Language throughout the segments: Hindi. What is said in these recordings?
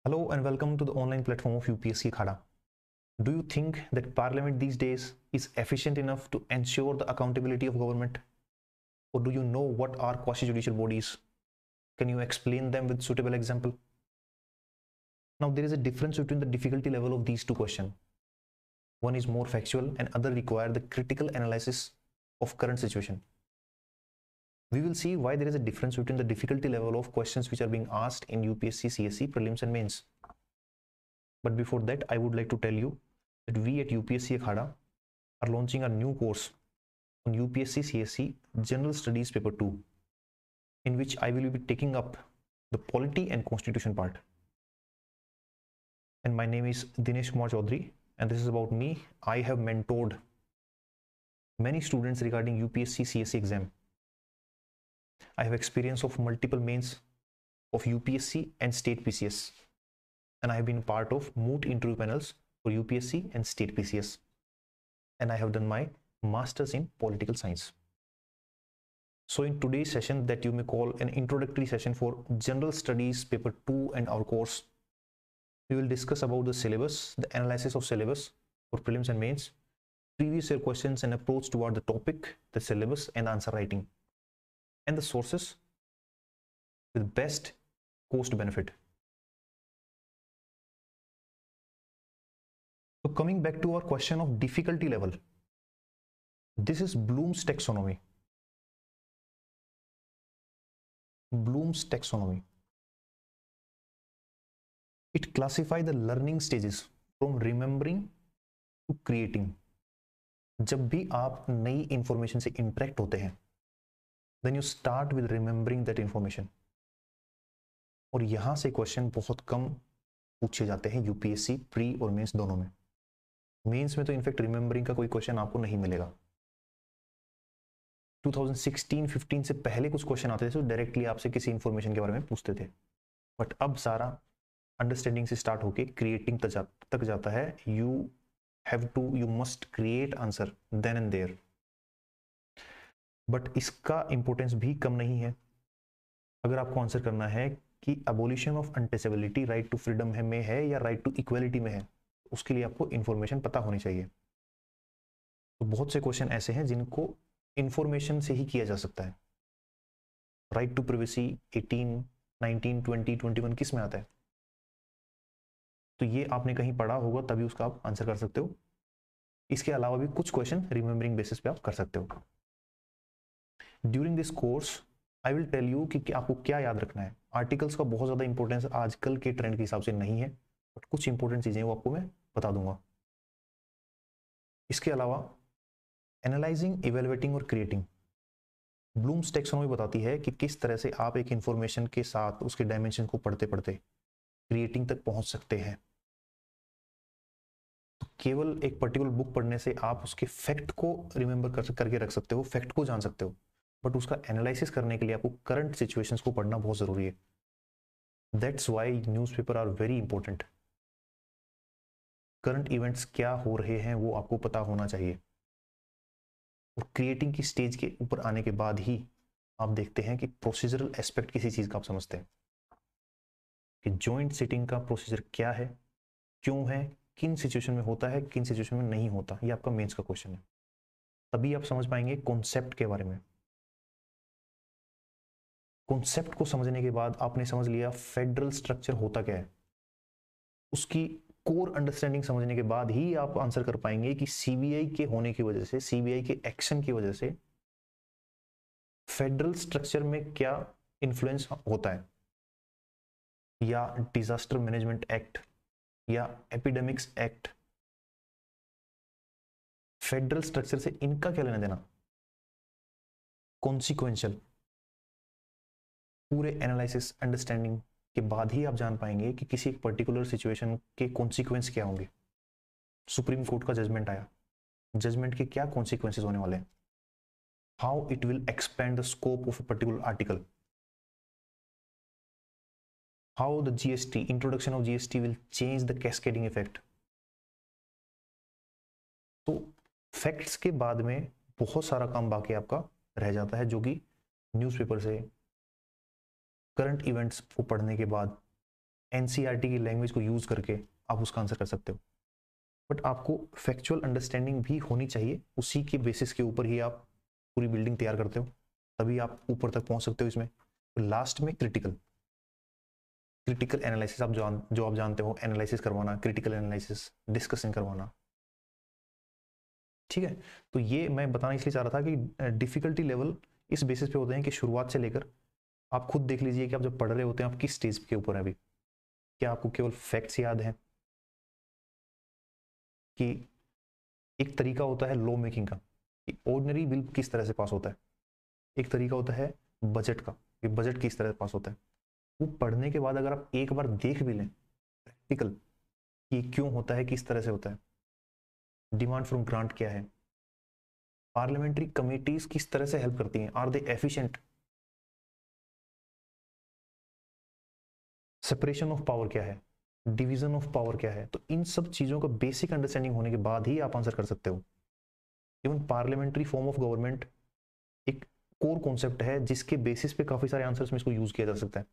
Hello and welcome to the online platform of UPSC Khada. Do you think that Parliament these days is efficient enough to ensure the accountability of government? Or do you know what are quasi-judicial bodies? Can you explain them with suitable example? Now there is a difference between the difficulty level of these two questions. One is more factual and other require the critical analysis of current situation. We will see why there is a difference between the difficulty level of questions which are being asked in UPSC, CSE, prelims and mains. But before that, I would like to tell you that we at UPSC Akhada are launching a new course on UPSC CSE General Studies Paper 2, in which I will be taking up the polity and constitution part. And my name is Dinesh Kumar Chaudhary, and this is about me. I have mentored many students regarding UPSC CSE exam. I have experience of multiple mains of UPSC and state PCS, and I have been part of moot interview panels for UPSC and state PCS, and I have done my masters in political science. So in today's session, that you may call an introductory session for general studies paper 2 and our course, we will discuss about the syllabus, the analysis of syllabus for prelims and mains, previous year questions and approach toward the topic, the syllabus and answer writing, and the sources with best cost benefit. So coming back to our question of difficulty level, this is Bloom's taxonomy. Bloom's taxonomy. It classifies the learning stages from remembering to creating. जब भी आप नई इंफॉर्मेशन से इंटरेक्ट होते हैं, then you start with remembering that information. और यहां से क्वेश्चन बहुत कम पूछे जाते हैं यूपीएससी प्री और मेंस दोनों में. मेंस में तो इनफैक्ट रिमेंबरिंग का कोई क्वेश्चन आपको नहीं मिलेगा. 2016-15 से पहले कुछ क्वेश्चन आते थे तो डायरेक्टली आपसे किसी इंफॉर्मेशन के बारे में पूछते थे, बट अब सारा अंडरस्टैंडिंग से स्टार्ट होके क्रिएटिंग तक जाता है. You must create answer then and there. But इसका इंपॉर्टेंस भी कम नहीं है. अगर आपको आंसर करना है कि abolition of untouchability right to freedom में है या राइट टू इक्वलिटी में है, उसके लिए आपको इंफॉर्मेशन पता होनी चाहिए. तो बहुत से क्वेश्चन ऐसे हैं जिनको इंफॉर्मेशन से ही किया जा सकता है. राइट टू प्राइवेसी 18, 19, 20, 21 किस में आता है? तो ये आपने कहीं पढ़ा होगा तभी उसका आप आंसर कर सकते हो. इसके अलावा भी कुछ क्वेश्चन रिमेंबरिंग बेसिस पे आप कर सकते हो. During this course I will tell you कि आपको क्या याद रखना है. आर्टिकल्स का बहुत ज्यादा इंपॉर्टेंस आजकल के ट्रेंड के हिसाब से नहीं है, बट कुछ इंपॉर्टेंट चीजें वो आपको मैं बता दूंगा. इसके अलावा एनालाइजिंग, इवेलुएटिंग और क्रिएटिंग. ब्लूम्स टैक्सोनॉमी बताती है कि किस तरह से आप एक इंफॉर्मेशन के साथ उसके डायमेंशन को पढ़ते पढ़ते क्रिएटिंग तक पहुंच सकते हैं. तो केवल एक पर्टिकुलर बुक पढ़ने से आप उसके फैक्ट को रिमेंबर करके रख सकते हो, फैक्ट को जान सकते हो, बट उसका एनालिसिस करने के लिए आपको करंट सिचुएशंस को पढ़ना बहुत जरूरी है. That's why newspaper are very important. Current events क्या हो रहे हैं वो आपको पता होना चाहिए. और क्रिएटिंग की स्टेज के ऊपर आने के बाद ही आप देखते हैं कि प्रोसीजरल एस्पेक्ट किसी चीज का आप समझते हैं कि जॉइंट सिटिंग का प्रोसीजर क्या है, क्यों है, किन सिचुएशन में होता है, किन सिचुएशन में नहीं होता. ये आपका मेंस का क्वेश्चन है. तभी आप समझ पाएंगे कॉन्सेप्ट के बारे में. कॉन्सेप्ट को समझने के बाद आपने समझ लिया फेडरल स्ट्रक्चर होता क्या है. उसकी कोर अंडरस्टैंडिंग समझने के बाद ही आप आंसर कर पाएंगे कि सीबीआई के होने की वजह से, सीबीआई के एक्शन की वजह से फेडरल स्ट्रक्चर में क्या इन्फ्लुएंस होता है, या डिजास्टर मैनेजमेंट एक्ट या एपिडेमिक्स एक्ट. फेडरल स्ट्रक्चर से इनका क्या लेना देना. कॉन्सिक्वेंशियल पूरे एनालिसिस अंडरस्टैंडिंग के बाद ही आप जान पाएंगे कि किसी एक पर्टिकुलर सिचुएशन के कॉन्सिक्वेंस क्या होंगे. सुप्रीम कोर्ट का जजमेंट आया, जजमेंट के क्या कॉन्सिक्वेंसेस होने वाले हैं, how it will expand the scope of a particular article, how the GST, introduction of GST will change the cascading effect. तो फैक्ट्स के बाद में बहुत सारा काम बाकी आपका रह जाता है, जो कि न्यूज़पेपर से करंट इवेंट्स को पढ़ने के बाद एनसीईआरटी की लैंग्वेज को यूज करके आप उसका आंसर कर सकते हो, बट आपको फैक्चुअल अंडरस्टैंडिंग भी होनी चाहिए। उसी के बेसिस के ऊपर ही आप पूरी बिल्डिंग तैयार करते हो, तभी आप ऊपर तक पहुंच सकते हो इसमें। तो लास्ट में क्रिटिकल एनालिसिस, आप जो आप जानते हो, एनालिसिस करवाना, क्रिटिकल एनालिसिस, डिस्कशन करवाना, ठीक है। तो ये मैं बताना इसलिए चाह रहा था कि डिफिकल्टी लेवल इस बेसिस पे होते हैं कि शुरुआत से लेकर आप खुद देख लीजिए कि आप जब पढ़ रहे होते हैं आप किस स्टेज के ऊपर है अभी। क्या आपको केवल फैक्ट्स याद हैं, कि एक तरीका होता है लॉ मेकिंग का कि ऑर्डिनरी बिल किस तरह से पास होता है, एक तरीका होता है बजट का कि बजट किस तरह से पास होता है। वो पढ़ने के बाद अगर आप एक बार देख भी लें प्रैक्टिकल कि क्यों होता है, किस तरह से होता है, डिमांड फ्रॉम ग्रांट क्या है, पार्लियामेंट्री कमेटीज किस तरह से हेल्प करती हैं, are they efficient, separation of power क्या है, डिवीजन ऑफ पावर क्या है। तो इन सब चीजों का बेसिक अंडरस्टैंडिंग होने के बाद ही आप आंसर कर सकते हो। Even parliamentary form of government एक कोर कॉन्सेप्ट है जिसके बेसिस पे काफी सारे आंसर्स में इसको यूज किया जा सकता है।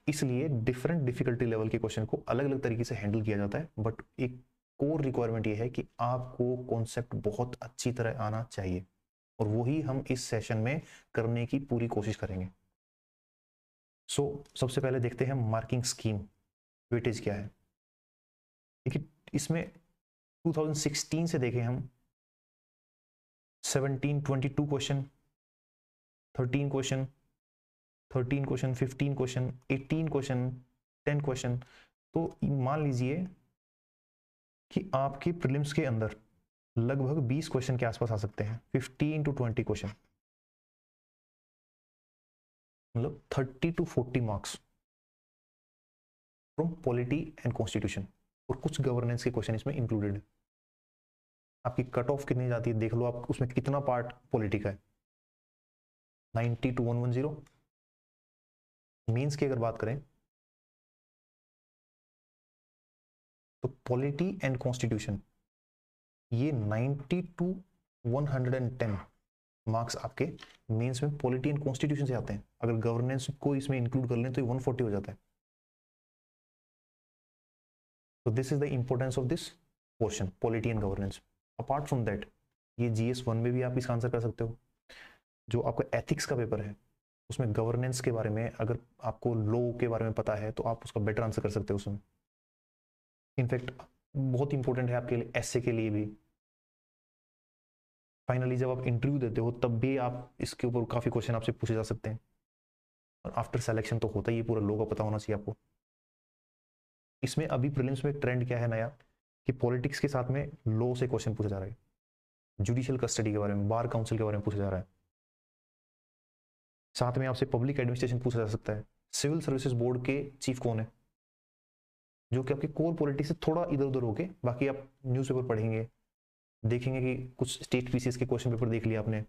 इसलिए डिफरेंट डिफिकल्टी लेवल के क्वेश्चन को अलग अलग तरीके से हैंडल किया जाता है, बट एक कोर रिक्वायरमेंट ये है कि आपको कॉन्सेप्ट बहुत अच्छी तरह आना चाहिए, और वही हम इस सेशन में करने की पूरी कोशिश करेंगे। सबसे पहले देखते हैं मार्किंग स्कीम, वेटेज क्या है। देखिए इसमें 2016 से देखें हम 17 22 question, 13 question, 15 question, 18 question, 10 question. तो मान लीजिए कि आपके प्रीलिम्स के अंदर लगभग 20 क्वेश्चन के आसपास आ सकते हैं, 15 to 20 क्वेश्चन, मतलब 30 to 40 marks from polity and constitution, और कुछ गवर्नेंस के क्वेश्चन इसमें इंक्लूडेड है। आपकी कट ऑफ कितनी जाती है देख लो आप, उसमें कितना पार्ट पॉलिटी का है, 90 to 110। मीन्स की अगर बात करें तो पॉलिटी एंड कॉन्स्टिट्यूशन ये 90 to 110 मार्क्स आपके मेंस में पॉलिटी एंड कॉन्स्टिट्यूशन से आते हैं। अगर गवर्नेंस को इसमें इंक्लूड कर लें तो ये 140 हो जाता है। तो this is the importance of this portion, polity and governance. Apart from that ये GS1 में भी आप इसका आंसर कर सकते हो। जो आपका एथिक्स का पेपर है उसमें गवर्नेंस के बारे में, अगर आपको लॉ के बारे में पता है तो आप उसका बेटर आंसर कर सकते हो उसमें। इनफैक्ट बहुत इंपॉर्टेंट है आपके लिए एसए के लिए भी। फाइनली जब आप इंटरव्यू देते हो तब भी आप इसके ऊपर काफी क्वेश्चन आपसे पूछे जा सकते हैं, और आफ्टर सिलेक्शन तो होता ही है, पूरा लॉ का पता होना चाहिए आपको। इसमें अभी प्रीलिम्स में ट्रेंड क्या है नया, कि पॉलिटिक्स के साथ में लॉ से क्वेश्चन पूछा जा रहा है, जुडिशियल कस्टडी के बारे में, बार काउंसिल के बारे में पूछा जा रहा है। साथ में आपसे पब्लिक एडमिनिस्ट्रेशन पूछा जा सकता है, सिविल सर्विसेज बोर्ड के चीफ कौन है, जो कि आपके कोर पॉलिटिक्स से थोड़ा इधर उधर होके, बाकी आप न्यूज़पेपर पढ़ेंगे, देखेंगे कि कुछ स्टेट पीसीएस के क्वेश्चन पेपर देख लिया आपने,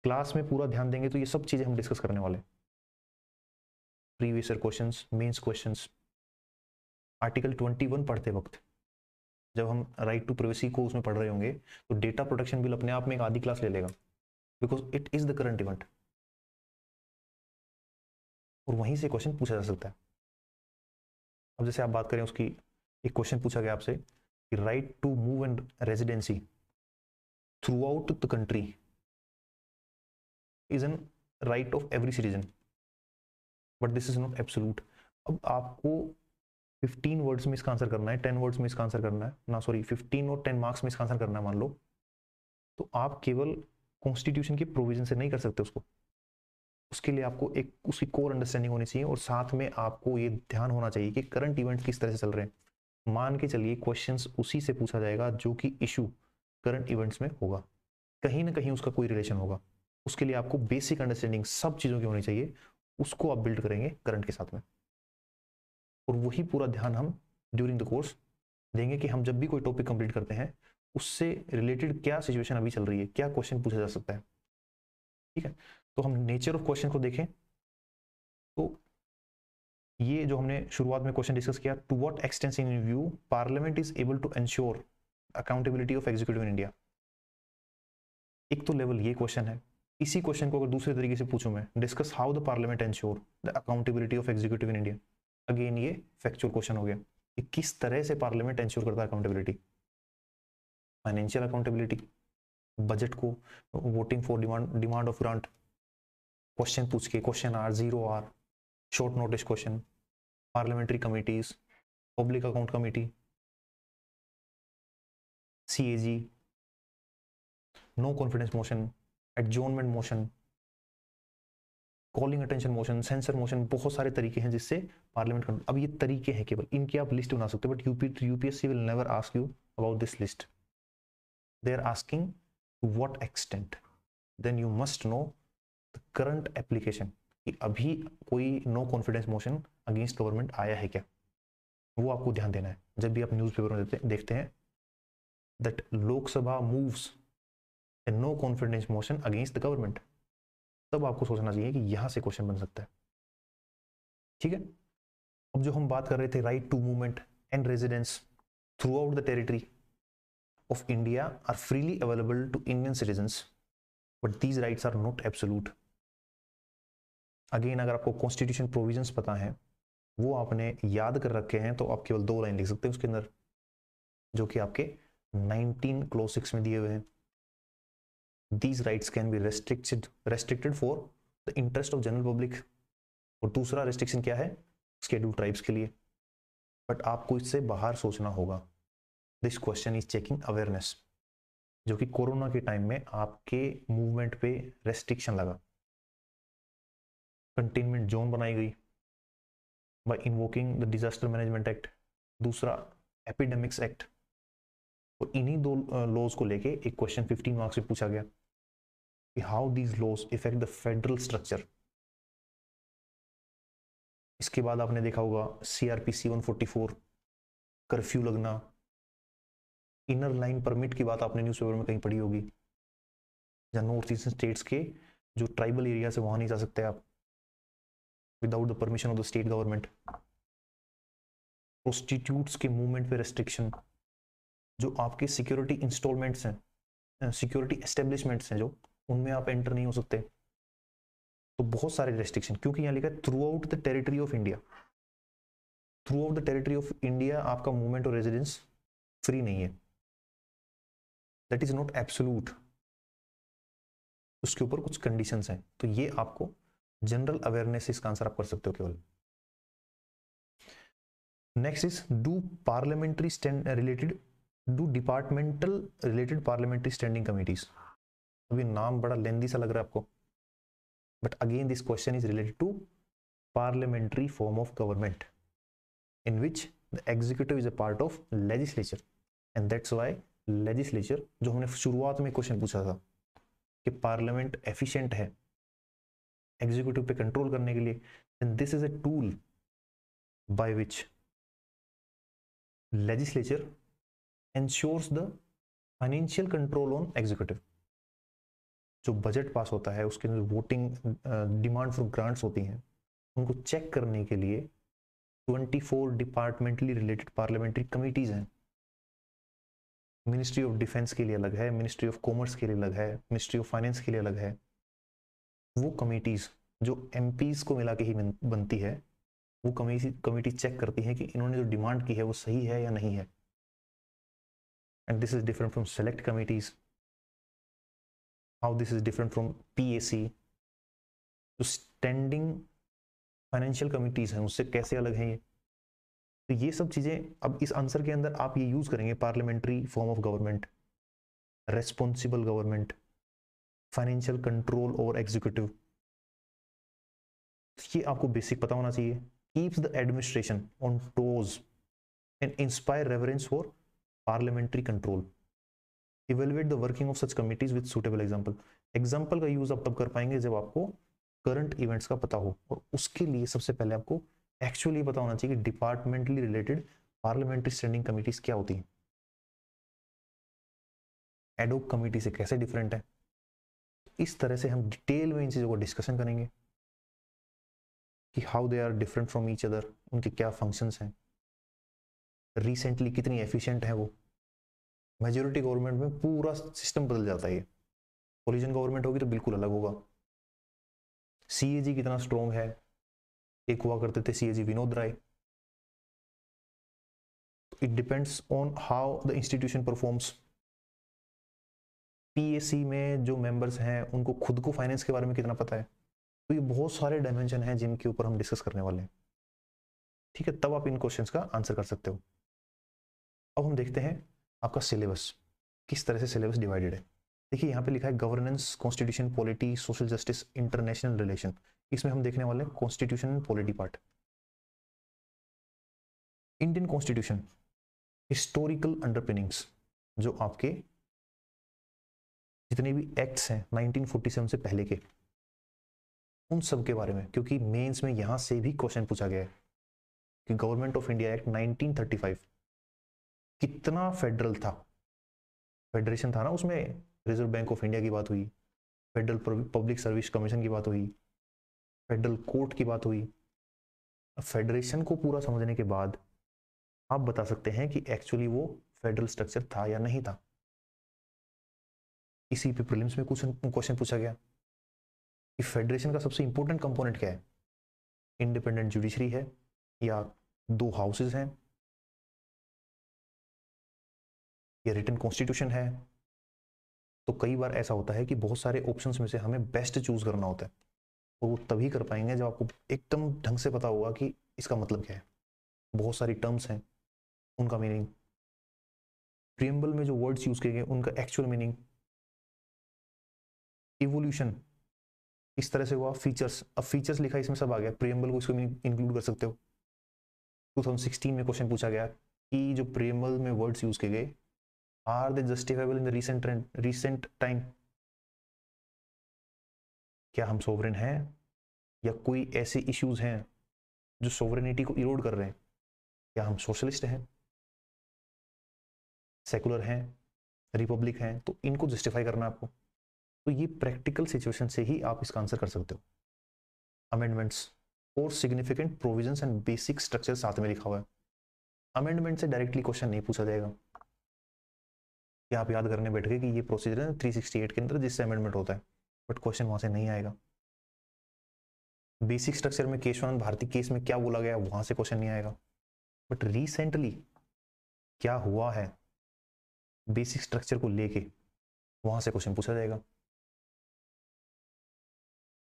क्लास में पूरा ध्यान देंगे तो ये सब चीजें हम डिस्कस करने वाले। Previous year questions, mains questions, article 21 पढ़ते वक्त जब हम राइट टू प्राइवेसी को उसमें पढ़ रहे होंगे तो डेटा प्रोटेक्शन बिल अपने आप में एक आधी क्लास ले लेगा, because it is the current event, और वहीं से क्वेश्चन पूछा जा सकता है। अब जैसे आप बात करें उसकी, एक क्वेश्चन पूछा गया आपसे कि right to move and residency throughout the country is an right of every citizen, but this is not absolute. अब आपको 15 वर्ड्स में इसका आंसर करना है, 10 वर्ड्स में इसका आंसर करना है ना, सॉरी 15 और 10 मार्क्स में इसका आंसर करना है मान लो, तो आप केवल कॉन्स्टिट्यूशन के प्रोविजन से नहीं कर सकते उसको। उसके लिए आपको एक उसकी कोर अंडरस्टैंडिंग होनी चाहिए, और साथ में आपको ये ध्यान होना चाहिए कि करंट इवेंट किस तरह से चल रहे हैं। मान के चलिए क्वेश्चंस उसी से पूछा जाएगा जो कि इशू करंट इवेंट्स में होगा, कहीं ना कहीं उसका कोई रिलेशन होगा। उसके लिए आपको बेसिक अंडरस्टैंडिंग सब चीज़ों की होनी चाहिए, उसको आप बिल्ड करेंगे करंट के साथ में, और वही पूरा ध्यान हम ड्यूरिंग द कोर्स देंगे कि हम जब भी कोई टॉपिक कंप्लीट करते हैं उससे रिलेटेड क्या सिचुएशन अभी चल रही है, क्या क्वेश्चन पूछा जा सकता है। ठीक है, तो हम नेचर ऑफ क्वेश्चन को देखें तो ये जो हमने शुरुआत में क्वेश्चन डिस्कस किया, to what extent in view parliament is able to ensure accountability of executive in India. एक तो लेवल ये क्वेश्चन है, इसी क्वेश्चन को अगर दूसरे तरीके से पूछूं मैं, discuss how the parliament ensure the accountability of executive in India, again ये फैक्चुअल क्वेश्चन हो गया कि किस तरह से पार्लियामेंट एंश्योर करता है अकाउंटेबिलिटी, फाइनेंशियल अकाउंटेबिलिटी, बजट को, voting for demand of grant, question पूछ के, question hour, 0 hour, short notice question, parliamentary committees, public account committee, CAG, no confidence motion, adjournment motion, calling attention motion, censure motion, बहुत सारे तरीके हैं जिससे पार्लियामेंट कंट्रोल। अब ये तरीके हैं केवल, इनकी आप लिस्ट बना सकते हो, but UPSC will never ask you about this list, they are asking to what extent, then you must know the current application कि अभी कोई no confidence motion against government आया है क्या, वो आपको ध्यान देना है। जब भी आप न्यूज़पेपर में देखते हैं that Lok Sabha moves a no confidence motion against the government, तब आपको सोचना चाहिए कि यहां से क्वेश्चन बन सकता है। ठीक है, अब जो हम बात कर रहे थे, right to movement and residence throughout the territory of India are freely available to Indian citizens, but these rights are not absolute. Again, अगर आपको कॉन्स्टिट्यूशन प्रोविजंस पता है, वो आपने याद कर रखे हैं, तो आप केवल 2 लाइन लिख सकते हैं उसके अंदर, जो कि आपके 19 क्लॉज 6 में दिए हुए हैं। These rights can be restricted for the interest of general public, और दूसरा रेस्ट्रिक्शन क्या है, शेड्यूल्ड ट्राइब्स के लिए। बट आपको इससे बाहर सोचना होगा। This question is checking awareness, जो कि कोरोना के टाइम में आपके मूवमेंट पे रेस्ट्रिक्शन लगा, कंटेनमेंट जोन बनाई गई by invoking the disaster management act, दूसरा एपिडेमिक्स एक्ट, और इन्हीं 2 लॉज को लेके एक क्वेश्चन 15 मार्क्स में पूछा गया कि how these laws effect the federal structure. इसके बाद आपने देखा होगा CRPC 144, कर्फ्यू लगना, इनर लाइन परमिट की बात आपने न्यूज़पेपर में कहीं पढ़ी होगी, जहाँ नॉर्थ ईस्टर्न स्टेट्स के जो ट्राइबल एरिया से वहां नहीं जा सकते आप without the permission of the state government. Prostitutes के मूवमेंट पे रेस्ट्रिक्शन, जो आपके सिक्योरिटी इंस्टॉलमेंट्स हैं, सिक्योरिटी एस्टेब्लिशमेंट्स हैं, जो उनमें आप एंटर नहीं हो सकते। तो बहुत सारे रेस्ट्रिक्शन, क्योंकि यहाँ लिखा है through out the territory of India, through out the territory of India आपका मूवमेंट और रेजिडेंस फ्री नहीं है, दैट इज नॉट एब्सोल्यूट, उसके ऊपर कुछ कंडीशंस हैं। तो ये आपको जनरल अवेयरनेस इसका आंसर आप कर सकते हो केवल। Next is do parliamentary do departmental related parliamentary standing committees. अभी नाम बड़ा लेंदी सा लग रहा है आपको, but again this question is related to parliamentary form of government in which the executive is a part of legislature, and that's why legislature, जो हमने शुरुआत में क्वेश्चन पूछा था कि पार्लियामेंट एफिशिएंट है एग्जीक्यूटिव पे कंट्रोल करने के लिए, and this is a tool by which legislature ensures the financial control on executive। जो बजट पास होता है उसके अंदर वोटिंग डिमांड फॉर ग्रांट्स होती हैं, उनको चेक करने के लिए 24 डिपार्टमेंटली रिलेटेड पार्लियामेंट्री कमिटीज हैं। मिनिस्ट्री ऑफ डिफेंस के लिए अलग है, मिनिस्ट्री ऑफ कॉमर्स के लिए अलग है, मिनिस्ट्री ऑफ फाइनेंस के लिए अलग है। वो कमिटीज जो MPs को मिला के ही बनती है, वो कमिटी चेक करती है कि इन्होंने जो डिमांड की है वो सही है या नहीं है। And this is different from select committees, how this is different from PAC। जो स्टैंडिंग फाइनेंशियल कमिटीज हैं उससे कैसे अलग हैं ये। तो ये सब चीजें अब इस आंसर के अंदर आप ये यूज करेंगे, parliamentary form of government, responsible government, financial control over executive, ये आपको बेसिक पता होना चाहिए। Keeps the administration on toes and inspire reverence for parliamentary control, evaluate the working of such committees with suitable example. Example का यूज आप तब कर पाएंगे जब आपको करंट इवेंट्स का पता हो, और उसके लिए सबसे पहले आपको एक्चुअली पता होना चाहिए कि departmentally related parliamentary standing committees क्या होती हैं, एडोक कमिटी से कैसे डिफरेंट है। इस तरह से हम डिटेल में इन चीजों को डिस्कशन करेंगे कि how they are different from each other, उनके क्या फंक्शंस हैं, रिसेंटली कितनी एफिशिएंट है वो। मेजोरिटी गवर्नमेंट में पूरा सिस्टम बदल जाता है ये, कोलिजन गवर्नमेंट होगी तो बिल्कुल अलग होगा। सीएजी कितना स्ट्रॉन्ग है, एक हुआ करते थे CAG Vinod Rai. It depends on how the institution performs. PAC में जो मेंबर्स हैं उनको खुद को फाइनेंस के बारे में कितना पता है। तो ये बहुत सारे डायमेंशन हैं जिनके ऊपर हम डिस्कस करने वाले हैं, ठीक है। तब आप इन क्वेश्चंस का आंसर कर सकते हो। अब हम देखते हैं आपका सिलेबस, किस तरह से सिलेबस डिवाइडेड है। देखिए यहाँ पे लिखा है governance, constitution, polity, social justice, international relation. इसमें हम देखने वाले हैं constitution and polity part. Indian constitution, historical underpinnings, जो आपके जितने भी एक्ट्स हैं 1947 से पहले के, उन सब के बारे में, क्योंकि मेंस में यहां से भी क्वेश्चन पूछा गया है कि गवर्नमेंट ऑफ इंडिया एक्ट 1935 कितना फेडरल था। फेडरेशन था ना, उसमें रिजर्व बैंक ऑफ इंडिया की बात हुई, फेडरल पब्लिक सर्विस कमीशन की बात हुई, फेडरल कोर्ट की बात हुई। फेडरेशन को पूरा समझने के बाद आप बता सकते हैं कि एक्चुअली वो फेडरल स्ट्रक्चर था या नहीं था। इसी पे प्रीलिम्स में कुछ क्वेश्चन पूछा गया कि फेडरेशन का सबसे इंपॉर्टेंट कंपोनेंट क्या है, इंडिपेंडेंट जुडिशरी है या 2 हाउसेज हैं या रिटन कॉन्स्टिट्यूशन है। तो कई बार ऐसा होता है कि बहुत सारे ऑप्शंस में से हमें बेस्ट चूज करना होता है, और वो तभी कर पाएंगे जब आपको एकदम ढंग से पता होगा कि इसका मतलब क्या है। बहुत सारी टर्म्स हैं, उनका मीनिंग, प्रीएम्बल में जो वर्ड्स यूज किए गए उनका एक्चुअल मीनिंग, इवोल्यूशन इस तरह से हुआ, फीचर्स, अब फीचर्स लिखा इसमें सब आ गया, प्रीएम्बल को इसको इंक्लूड कर सकते हो। 2016 में क्वेश्चन पूछा गया कि जो प्रीएम्बल में वर्ड्स यूज किए गए are they justifiable in the recent time. क्या हम सोवरेन हैं या कोई ऐसे इश्यूज हैं जो सोवरेनिटी को इरोड कर रहे हैं। क्या हम सोशलिस्ट हैं, सेकुलर हैं, रिपब्लिक हैं, तो इनको जस्टिफाई करना आपको। तो ये प्रैक्टिकल सिचुएशन से ही आप इसका आंसर कर सकते हो। अमेंडमेंट्स और significant provisions and basic structure साथ में लिखा हुआ है। अमेंडमेंट से डायरेक्टली क्वेश्चन नहीं पूछा जाएगा कि आप याद करने बैठ गए कि ये प्रोसीजर है 368 के अंदर जिससे अमेंडमेंट होता है, बट क्वेश्चन वहां से नहीं आएगा। बेसिक स्ट्रक्चर में केशवानंद भारती केस में क्या बोला गया वहां से क्वेश्चन नहीं आएगा, बट रिसेंटली क्या हुआ है बेसिक स्ट्रक्चर को लेके वहां से क्वेश्चन पूछा जाएगा,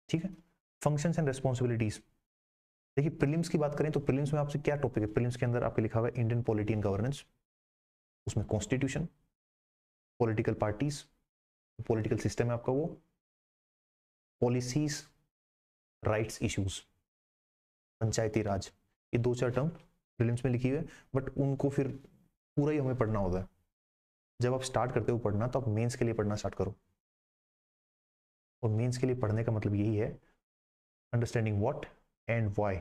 ठीक है। फंक्शंस एंड रिस्पॉन्सिबिलिटीज, देखिए प्रीलिम्स की बात करें तो प्रीलिम्स में आपसे क्या टॉपिक है, प्रीलिम्स के अंदर आपके लिखा हुआ है इंडियन पॉलिटी एंड गवर्नेंस, उसमें constitution, political parties, political system है आपका वो, पॉलिसीज, राइट्स इश्यूज, पंचायती राज, ये 2-4 टर्म प्रीलिम्स में लिखी हुई है, बट उनको फिर पूरा ही हमें पढ़ना होता है। जब आप स्टार्ट करते हो पढ़ना तो आप मेंस के लिए पढ़ना स्टार्ट करो, और मेंस के लिए पढ़ने का मतलब यही है understanding what and why,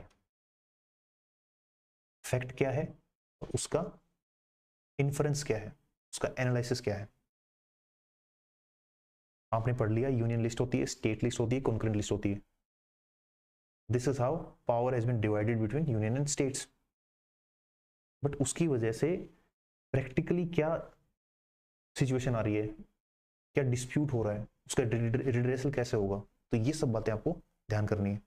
fact क्या है और उसका इन्फरेंस क्या है, उसका एनालिसिस क्या है। आपने पढ़ लिया यूनियन लिस्ट होती है, स्टेट लिस्ट होती है, कॉन्करेंट लिस्ट होती है। This is how power has been divided between union and states. But उसकी वजह से प्रैक्टिकली क्या सिचुएशन आ रही है, क्या डिस्प्यूट हो रहा है, उसका रिड्रेसल कैसे होगा, तो ये सब बातें आपको ध्यान करनी है।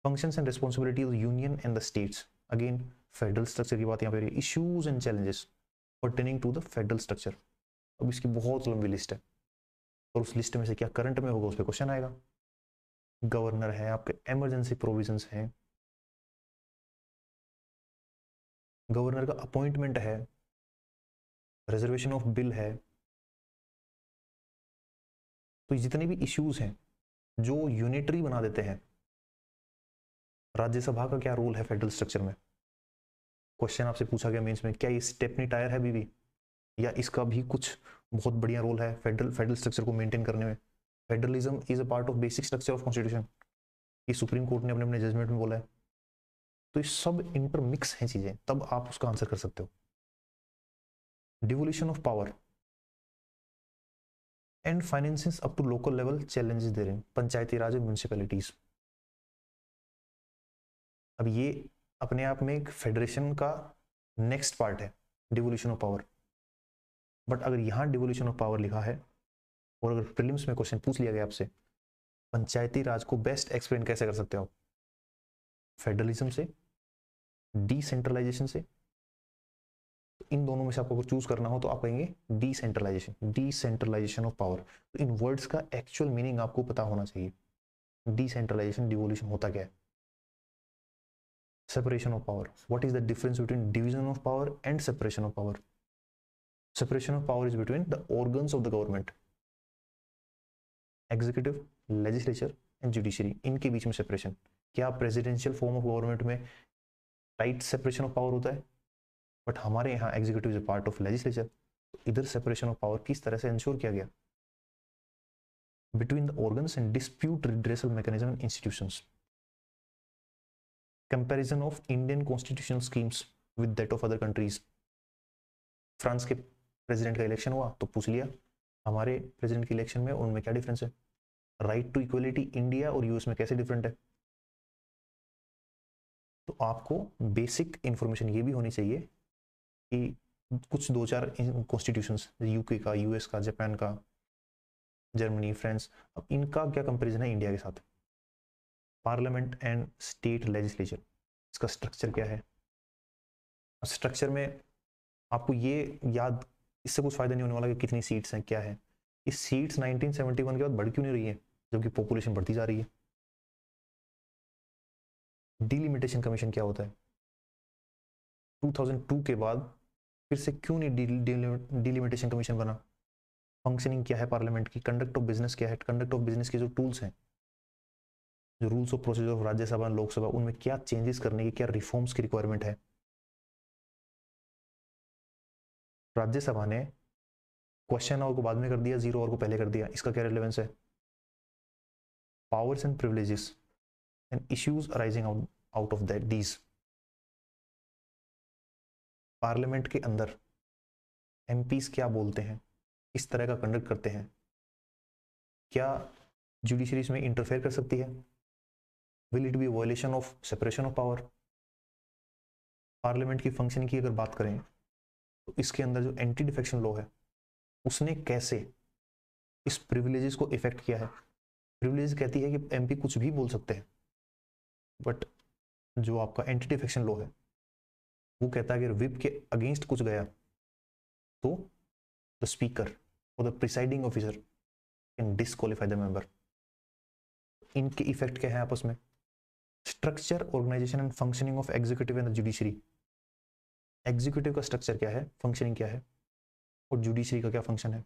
Functions and responsibility of union and the states, again federal structure की बात यहाँ पे, issues and challenges pertaining to the federal structure. अब इसकी बहुत लंबी लिस्ट है, और उस लिस्ट में से क्या करंट में होगा उस पर क्वेश्चन आएगा। गवर्नर है, आपके इमरजेंसी प्रोविजंस हैं, गवर्नर का अपॉइंटमेंट है, रिजर्वेशन ऑफ बिल है। तो जितने भी इश्यूज हैं जो यूनिटरी बना देते हैं, राज्यसभा का क्या रोल है फेडरल स्ट्रक्चर में, क्वेश्चन आपसे पूछा गया मेंस में, क्या ये स्टेपनी टायर है बीबी, या इसका भी कुछ बहुत बढ़िया रोल है फेडरल स्ट्रक्चर को मेंटेन करने में। Federalism is a part of basic structure of constitution, ये सुप्रीम कोर्ट ने अपने अपने जजमेंट में बोला है। तो ये सब इंटरमिक्स हैं चीजें, तब आप उसका आंसर कर सकते हो। Devolution of power and financing up to local level challenges दे रहे हैं, पंचायती राज म्यूनिसिपैलिटीज। अब ये अपने आप में एक फेडरेशन का नेक्स्ट पार्ट है, डिवोल्यूशन ऑफ पावर। बट अगर यहां डिवोल्यूशन ऑफ पावर लिखा है और अगर प्रीलिम्स में क्वेश्चन पूछ लिया गया आपसे, पंचायती राज को बेस्ट एक्सप्लेन कैसे कर सकते हो आप? फेडरलिज्म से, डिसेंट्रलाइजेशन से? तो इन दोनों में से आपको अगर चूज करना हो तो आप कहेंगे डिसेंट्रलाइजेशन, डिसेंट्रलाइजेशन ऑफ पावर। तो इन वर्ड्स का एक्चुअल मीनिंग आपको पता होना चाहिए। डिसेंट्रलाइजेशन, डिवोल्यूशन होता क्या है? Separation of power. What is the difference between division of power and separation of power? Separation of power is between the organs of the government, executive, legislature and judiciary, इनके बीच में सेपरेशन। क्या प्रेसिडेंशियल फॉर्म ऑफ गवर्नमेंट में टाइट सेपरेशन ऑफ पावर होता है? बट हमारे यहाँ executive is a part of legislature, तो इधर सेपरेशन ऑफ पावर किस तरह से इंश्योर किया गया? Between the organs and dispute redressal mechanism and institutions. Comparison of Indian constitutional schemes with that of other countries. France के प्रेसिडेंट का इलेक्शन हुआ तो पूछ लिया हमारे प्रेसिडेंट के इलेक्शन में उनमें क्या डिफरेंस है? राइट टू इक्वलिटी इंडिया और यूएस में कैसे डिफरेंट है? तो आपको बेसिक इंफॉर्मेशन ये भी होनी चाहिए कि कुछ दो चार कॉन्स्टिट्यूशंस, यूके का, यूएस का, जापान का, जर्मनी, फ्रांस, अब इनका क्या कंपैरिजन है इंडिया के साथ? पार्लियामेंट एंड स्टेट लेजिस्लेचर, इसका स्ट्रक्चर क्या है? स्ट्रक्चर में आपको ये याद, इससे कुछ फायदा नहीं होने वाला कि कितनी सीट्स हैं, क्या है। इस सीट्स 1971 के बाद बढ़ क्यों नहीं रही है जबकि पॉपुलेशन बढ़ती जा रही है? डिलिमिटेशन कमीशन क्या होता है? 2002 के बाद फिर से क्यों नहीं डिलिमिटेशन कमीशन बना? फंक्शनिंग क्या है पार्लियामेंट की? कंडक्ट ऑफ बिजनेस क्या है? कंडक्ट ऑफ बिजनेस के जो टूल्स हैं, जो rules of procedure of Rajya Sabha, Lok Sabha, उनमें क्या चेंजेस करने की, क्या रिफॉर्म्स की रिक्वायरमेंट है? राज्यसभा ने क्वेश्चन आवर को बाद में कर दिया, जीरो आवर को पहले कर दिया, इसका क्या रिलेवेंस है? Powers and privileges and issues arising out of that these. Parliament के अंदर एमपीज क्या बोलते हैं, इस तरह का कंडक्ट करते हैं, क्या जुडिशरी इसमें इंटरफेयर कर सकती है? Will it be violation of separation of power? Parliament की फंक्शनिंग की अगर बात करें तो इसके अंदर जो एंटी डिफेक्शन लॉ है उसने कैसे इस प्रिविलेजेस को इफेक्ट किया है? प्रिविलेज कहती है कि एमपी कुछ भी बोल सकते हैं, बट जो आपका एंटी डिफेक्शन लॉ है वो कहता है कि अगर विप के अगेंस्ट कुछ गया तो द स्पीकर और the presiding officer can disqualify the member. इनके इफेक्ट क्या है आपस में? Structure, organisation and functioning of executive and judiciary. Executive का स्ट्रक्चर क्या है, फंक्शनिंग क्या है, और जुडिशरी का क्या फंक्शन है?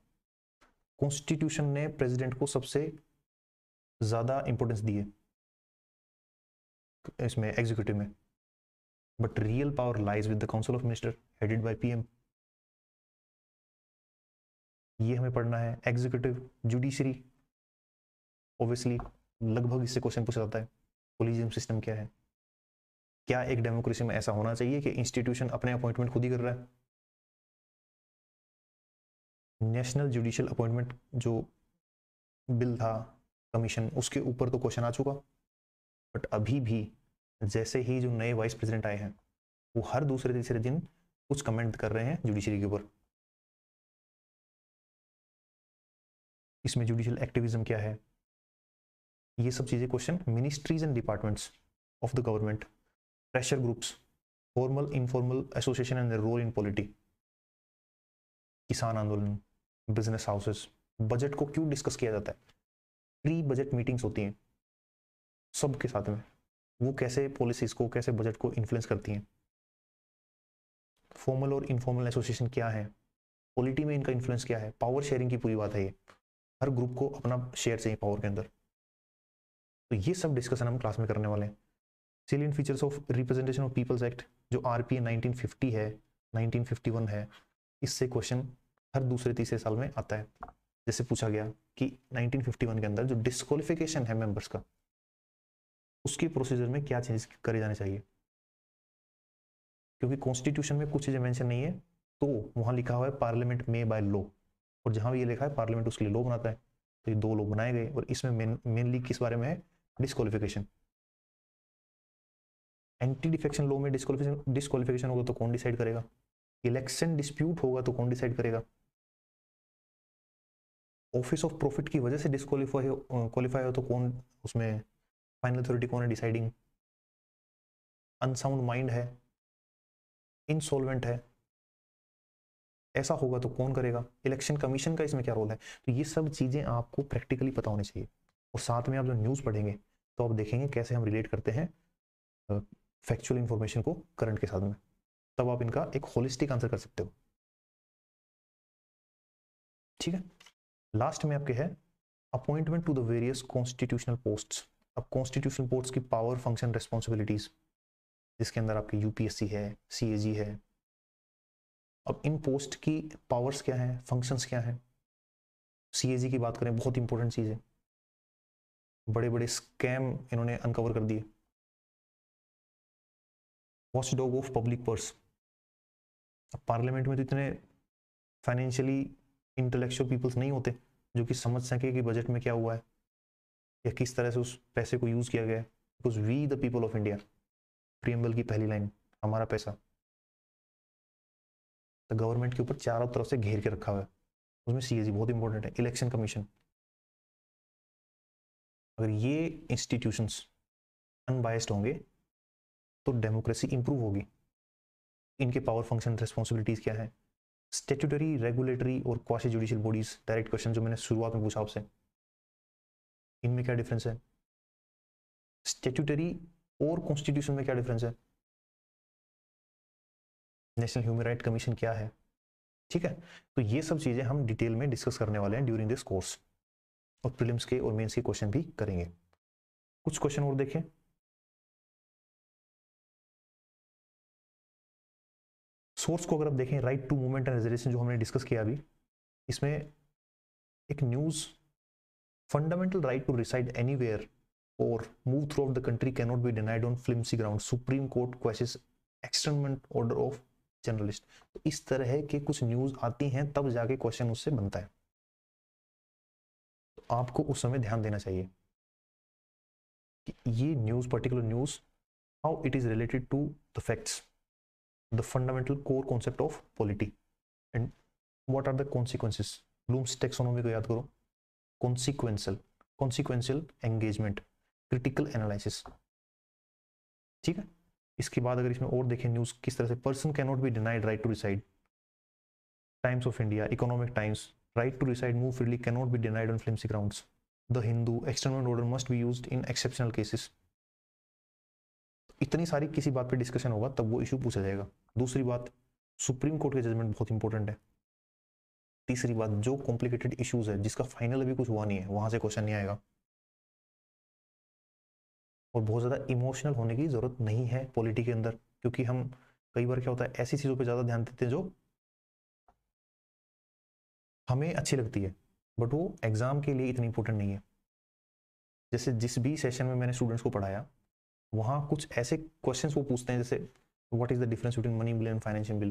कॉन्स्टिट्यूशन ने प्रेसिडेंट को सबसे ज्यादा इंपॉर्टेंस दी है इसमें, एग्जीक्यूटिव में, but real power lies with the council of minister headed by PM. ये हमें पढ़ना है। एग्जीक्यूटिव, जुडिशरी, ऑब्वियसली लगभग इससे क्वेश्चन पूछा जाता है। कोलिजियम सिस्टम क्या है? क्या एक डेमोक्रेसी में ऐसा होना चाहिए कि इंस्टीट्यूशन अपने अपॉइंटमेंट खुद ही कर रहा है? नेशनल जुडिशियल अपॉइंटमेंट जो बिल था, कमीशन, उसके ऊपर तो क्वेश्चन आ चुका, बट अभी भी जैसे ही जो नए वाइस प्रेसिडेंट आए हैं वो हर दूसरे तीसरे दिन कुछ कमेंट कर रहे हैं जुडिशरी के ऊपर। इसमें जुडिशियल एक्टिविज्म क्या है? ये सब चीजें question. Ministries and departments of the government, pressure groups, formal informal association and role in polity, किसान आंदोलन, बिजनेस हाउसेस। बजट को क्यों डिस्कस किया जाता है? प्री बजट मीटिंग्स होती हैं सबके साथ में, वो कैसे पॉलिसीज को, कैसे बजट को इन्फ्लुएंस करती हैं? फॉर्मल और इनफॉर्मल एसोसिएशन क्या है? पॉलिटी में इनका इन्फ्लुएंस क्या है? पावर शेयरिंग की पूरी बात है ये, हर ग्रुप को अपना शेयर चाहिए पावर के अंदर। तो ये सब डिस्कशन हम क्लास में करने वाले हैं। Salient features of representation of people's act, जो आरपीए 1950 है, 1951 है, इससे क्वेश्चन हर दूसरे तीसरे साल में आता है। जैसे पूछा गया कि 1951 के अंदर जो डिस्क्वालिफिकेशन है मेंबर्स का, उसके प्रोसीजर में क्या चेंजेस करे जाने चाहिए? क्योंकि कॉन्स्टिट्यूशन में कुछ चीजें मेंशन नहीं है, तो वहां लिखा हुआ है पार्लियामेंट में बाय लॉ, और जहां भी ये लिखा है पार्लियामेंट उसके लिए लॉ बनाता है। तो ये दो लॉ बनाए गए, और इसमें मेनली किस बारे में है? डिस्क्वालिफिकेशन। एंटी डिफेक्शन लॉ में डिस्क्वालिफिकेशन होगा तो कौन डिसाइड करेगा? इलेक्शन डिस्प्यूट होगा तो कौन डिसाइड करेगा? ऑफिस ऑफ प्रॉफिट की वजह से क्वालिफाई हो तो कौन उसमें फाइनल अथॉरिटी कौन है डिसाइडिंग? अनसाउंड माइंड है, इनसॉल्वेंट है, ऐसा होगा तो कौन करेगा? इलेक्शन कमीशन का इसमें क्या रोल है? तो ये सब चीज़ें आपको प्रैक्टिकली पता होनी चाहिए। और साथ में आप जब न्यूज़ पढ़ेंगे तो आप देखेंगे कैसे हम रिलेट करते हैं फैक्चुअल इंफॉर्मेशन को करंट के साथ में, तब आप इनका एक होलिस्टिक आंसर कर सकते हो। ठीक है, लास्ट में आपके है appointment to the various constitutional posts. अब कॉन्स्टिट्यूशनल पोस्ट की पावर, फंक्शन, रेस्पॉन्सिबिलिटीज, जिसके अंदर आपकी यूपीएससी है, सीएजी है। अब इन पोस्ट की पावर्स क्या हैं, फंक्शंस क्या हैं? सीएजी की बात करें, बहुत इंपॉर्टेंट चीज़ है, बड़े बड़े स्कैम इन्होंने अनकवर कर दिए। Watch dog of public purse. अब पार्लियामेंट में तो इतने फाइनेंशियली इंटेलेक्चुअल पीपल्स नहीं होते जो कि समझ सके कि बजट में क्या हुआ है या किस तरह से उस पैसे को यूज़ किया गया है। Because we the people of India, preamble की पहली लाइन, हमारा पैसा तो गवर्नमेंट के ऊपर चारों तरफ से घेर के रखा हुआ है। उसमें सीएजी बहुत इंपॉर्टेंट है, इलेक्शन कमीशन। अगर ये इंस्टीट्यूशंस अनबायस्ड होंगे तो डेमोक्रेसी इंप्रूव होगी। इनके पावर, फंक्शन, रिस्पॉन्सिबिलिटीज क्या है? स्टेट्यूटरी, रेगुलेटरी और quasi judicial bodies. Direct question जो मैंने शुरुआत में पूछा आपसे, इनमें क्या डिफरेंस है? स्टेट्यूटरी और कॉन्स्टिट्यूशन में क्या डिफरेंस है? नेशनल ह्यूमन राइट कमीशन क्या है? ठीक है, तो ये सब चीजें हम डिटेल में डिस्कस करने वाले हैं ड्यूरिंग दिस कोर्स, और प्रीलिम्स के और मेंस के क्वेश्चन भी करेंगे। कुछ क्वेश्चन और देखें। सोर्स को अगर आप देखें, right to movement and reservation जो हमने डिस्कस किया अभी, इसमें एक news, fundamental right to reside anywhere और move throughout the country can not be denied on flimsy ground, supreme court questions externment order of journalist. तो इस तरह के कुछ न्यूज आती हैं तब जाके क्वेश्चन उससे बनता है, तो आपको उस समय ध्यान देना चाहिए कि ये news, particular news, how it is related to the facts, the fundamental core concept of polity, and what are the consequences. Bloom's taxonomy को याद करो, कॉन्सिक्वेंशियल एंगेजमेंट, क्रिटिकल एनालिसिस। ठीक है, इसके बाद अगर इसमें और देखें न्यूज किस तरह से, person can not be denied right to reside, Times of India, Economic Times, right to reside move freely can not be denied on flimsy grounds, the Hindu, external order must be used in exceptional cases. इतनी सारी किसी बात पे डिस्कशन होगा तब वो इशू पूछा जाएगा। दूसरी बात, सुप्रीम कोर्ट के जजमेंट बहुत इंपॉर्टेंट है। तीसरी बात, जो कॉम्प्लिकेटेड इश्यूज है जिसका फाइनल अभी कुछ हुआ नहीं है, वहां से क्वेश्चन नहीं आएगा। और बहुत ज़्यादा इमोशनल होने की ज़रूरत नहीं है पॉलिटी के अंदर, क्योंकि हम कई बार क्या होता है, ऐसी चीज़ों पे ज़्यादा ध्यान देते हैं जो हमें अच्छी लगती है बट वो एग्ज़ाम के लिए इतनी इंपॉर्टेंट नहीं है। जैसे जिस भी सेशन में मैंने स्टूडेंट्स को पढ़ाया, वहाँ कुछ ऐसे क्वेश्चंस वो पूछते हैं जैसे what is the difference between money bill and financial bill,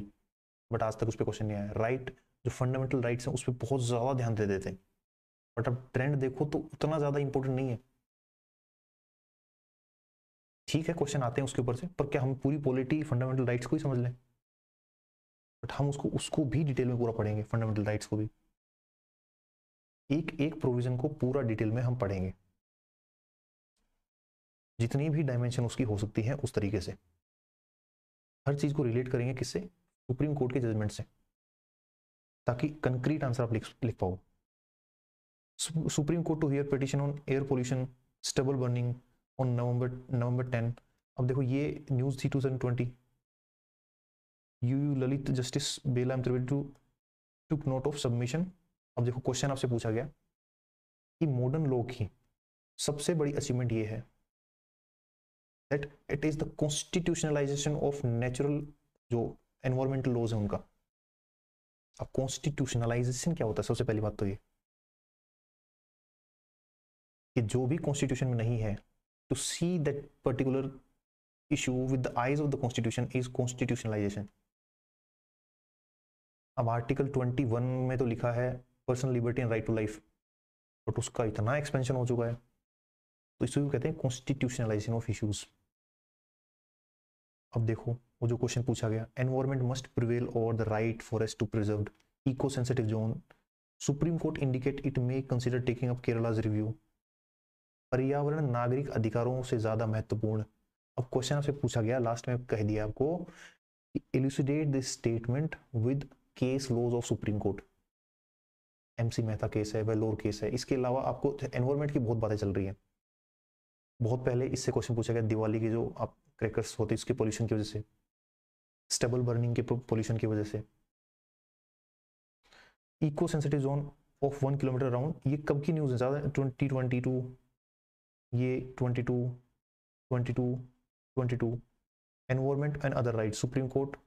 but आज तक उस पर क्वेश्चन नहीं आया। राइट, जो फंडामेंटल राइट्स हैं उस पर बहुत ज़्यादा ध्यान दे देते हैं, बट अब ट्रेंड देखो तो उतना ज़्यादा इंपॉर्टेंट नहीं है। ठीक है, क्वेश्चन आते हैं उसके ऊपर से, पर क्या हम पूरी पॉलिटी फंडामेंटल राइट्स को ही समझ लें? बट हम उसको उसको भी डिटेल में पूरा पढ़ेंगे, फंडामेंटल राइट्स को भी, एक एक प्रोविजन को पूरा डिटेल में हम पढ़ेंगे, जितनी भी डायमेंशन उसकी हो सकती है उस तरीके से हर चीज को रिलेट करेंगे। किससे? सुप्रीम कोर्ट के जजमेंट से, ताकि कंक्रीट आंसर आप लिख पाओ। Supreme Court to hear petition on air pollution, stubble burning on November 10। अब देखो ये न्यूज थी 2020, U Lalit justice Bela Trivedi took note of submission. अब देखो क्वेश्चन आपसे पूछा गया कि मॉडर्न लॉ की सबसे बड़ी अचीवमेंट ये है that it is the constitutionalisation of natural, जो एनवायरमेंटल लॉज है उनका। अब कॉन्स्टिट्यूशनलाइजेशन क्या होता है? सबसे पहली बात तो ये कि जो भी कॉन्स्टिट्यूशन में नहीं है, to see that particular issue with the eyes of the constitution is constitutionalisation. अब आर्टिकल 21 में तो लिखा है personal liberty and right to life, but उसका इतना एक्सपेंशन हो चुका है, तो इसको कहते हैं कॉन्स्टिट्यूशनलाइजेशन ऑफ इश्यूज। अब देखो वो जो क्वेश्चन पूछा गया, environment must prevail over the right forest to preserve, eco sensitive zone, Supreme Court indicate it may consider taking up Kerala's review. पर्यावरण नागरिक अधिकारों से ज्यादा महत्वपूर्ण। अब क्वेश्चन आपसे पूछा गया, लास्ट में कह दिया आपको, elucidate this statement with case laws of supreme court. MC Mehta case है, वेलोर केस है, इसके अलावा आपको एनवायरमेंट की बहुत बातें चल रही है। बहुत पहले इससे क्वेश्चन पूछा गया दिवाली के जो आप क्रैकर्स होते हैं उसके पोल्यूशन की वजह से, स्टेबल बर्निंग के पोल्यूशन की वजह से। Eco sensitive zone of 1 kilometre round, ये कब की न्यूज़ है ज़्यादा? 2022, ये 22 environment and other right, Supreme Court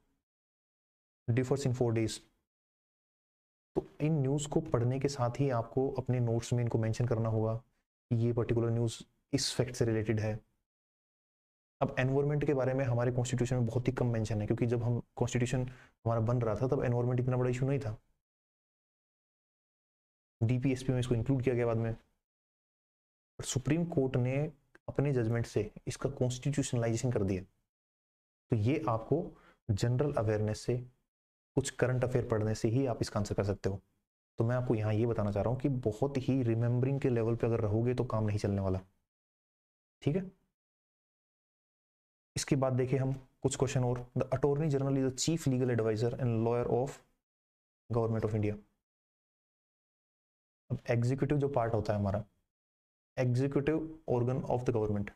differs in 4 days। तो इन न्यूज़ को पढ़ने के साथ ही आपको अपने नोट्स में इनको मेंशन करना होगा कि ये पर्टिकुलर न्यूज़ इस फैक्ट से रिलेटेड है। अब एनवायरमेंट के बारे में हमारे कॉन्स्टिट्यूशन में बहुत ही कम मेंशन है, क्योंकि जब हम कॉन्स्टिट्यूशन हमारा बन रहा था तब एनवायरमेंट इतना बड़ा इशू नहीं था। डीपीएसपी में इसको इंक्लूड किया गया बाद में, पर सुप्रीम कोर्ट ने अपने जजमेंट से इसका कॉन्स्टिट्यूशनलाइजेशन कर दिया। तो ये आपको जनरल अवेयरनेस से, कुछ करंट अफेयर पढ़ने से ही आप इसका आंसर कर सकते हो। तो मैं आपको यहाँ ये बताना चाह रहा हूँ कि बहुत ही रिमेंबरिंग के लेवल पे अगर रहोगे तो काम नहीं चलने वाला, ठीक है। इसके बाद देखिए हम कुछ क्वेश्चन और। The attorney general is the chief legal adviser and lawyer of government of India. अब एग्जीक्यूटिव जो पार्ट होता है हमारा, executive organ of the government,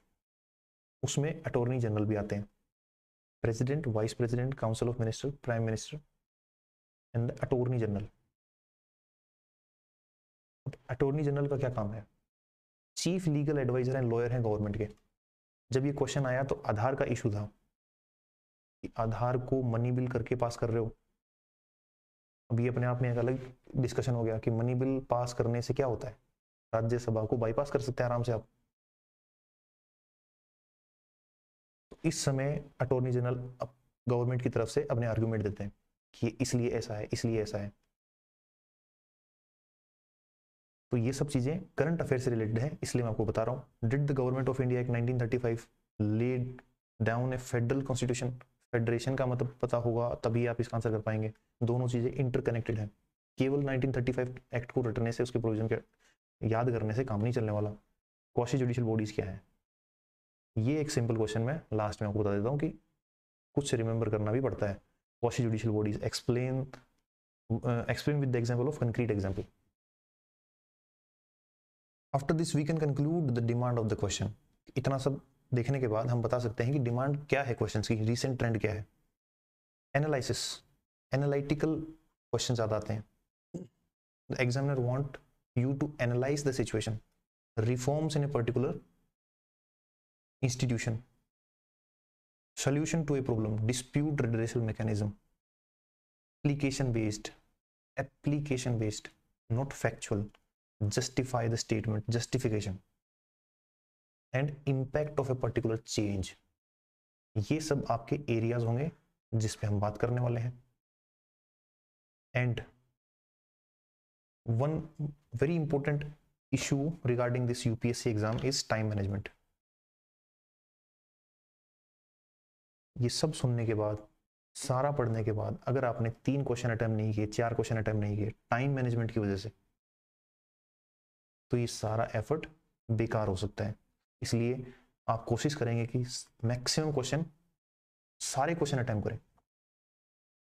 उसमें अटॉर्नी जनरल भी आते हैं। President, vice president, council of minister, prime minister and attorney general. Attorney general का क्या काम है? Chief legal adviser and lawyer हैं गवर्नमेंट के। जब ये क्वेश्चन आया तो आधार का इशू था कि आधार को मनी बिल करके पास कर रहे हो। अभी अपने आप में एक अलग डिस्कशन हो गया कि मनी बिल पास करने से क्या होता है, राज्यसभा को बाईपास कर सकते हैं आराम से आप। तो इस समय अटॉर्नी जनरल गवर्नमेंट की तरफ से अपने आर्गुमेंट देते हैं कि इसलिए ऐसा है, इसलिए ऐसा है। तो ये सब चीजें करंट अफेयर से रिलेटेड है, इसलिए मैं आपको बता रहा हूँ। Did the government of India act 1935 laid down A federal constitution. Federation का मतलब पता होगा तभी आप इसका आंसर कर पाएंगे। दोनों चीजें इंटरकनेक्टेड है। केवल 1935 एक्ट को रटने से, उसके प्रोविजन के याद करने से काम नहीं चलने वाला। क्वासी जुडिशियल बॉडीज क्या है, ये एक सिंपल क्वेश्चन मैं लास्ट में आपको बता देता हूँ कि कुछ रिमेंबर करना भी पड़ता है। Quasi judicial bodies explain with the example of concrete example. After this we can conclude the demand of the question. इतना सब देखने के बाद हम बता सकते हैं कि डिमांड क्या है क्वेश्चन की, रीसेंट ट्रेंड क्या है। एनालिसिस, एनालिटिकल क्वेश्चन ज्यादा आते हैं। The examiner want you to analyse the situation, reforms in a particular institution, solution to a problem, dispute redressal mechanism, application based, not factual, justify the statement, justification and impact of a particular change। ये सब आपके एरियाज होंगे जिस पे हम बात करने वाले हैं। And one very important issue regarding this UPSC exam is time management. ये सब सुनने के बाद, सारा पढ़ने के बाद, अगर आपने 3 क्वेश्चन अटेम्प्ट नहीं किए, 4 क्वेश्चन अटेम्प्ट नहीं किए टाइम मैनेजमेंट की वजह से, तो ये सारा एफर्ट बेकार हो सकता है। इसलिए आप कोशिश करेंगे कि मैक्सिमम क्वेश्चन, सारे क्वेश्चन अटेम्प्ट करें।